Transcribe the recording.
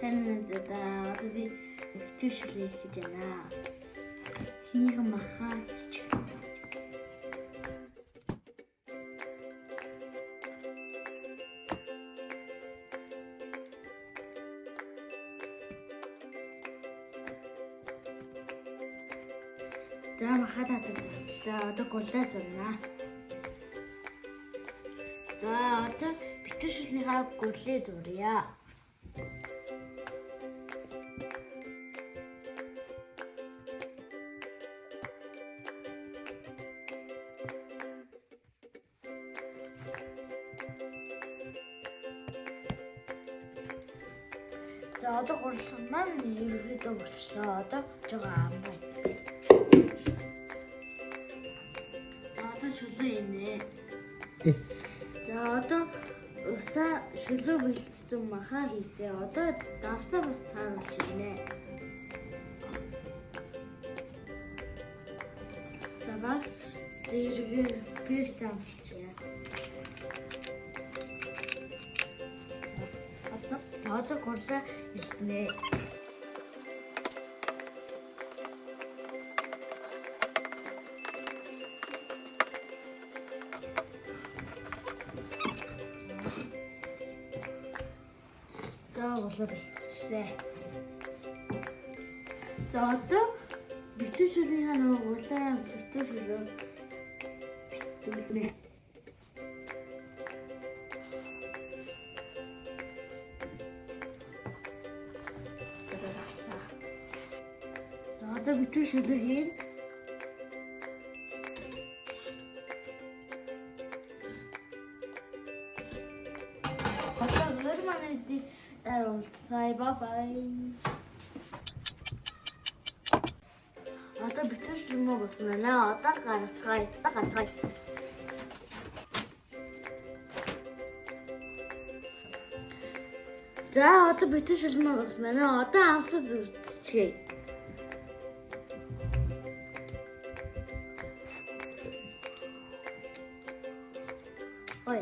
сайн надад би битүүшүүлээ хийж байна. Хинийхэн махаа хийчих. За махаа татаж тусчлаа. Одоо гулаа зурна. За одоо битүүшүүлнийхаа гулээ зуръя. За одоо гурлах маань ерөөдөө болчихлоо. Одоо жоо амраа. За одоо шүлээ инэ. За одоо усаа шүлөө бэлдсэн махаа хийцээ. Одоо давсаа бас тааруулж ирнэ. За баг зэрэгээр пест амчаа. Одоо гурлаа илтнэ. За гурлаа бэлтчихлээ. За одоо битүүшүүлнийхаа нөгөө гурлаа битүүшүүлээ битүүлнэ. За одоо битүүшүүлээ хийн. Одоо нормалди даруулсай бай. Одоо битүүшүүл мөн болсон байна. Одоо гарцгаая. За одоо битүүшүүл мөн болсон байна. Одоо амсаа зүрчгээ. Ой.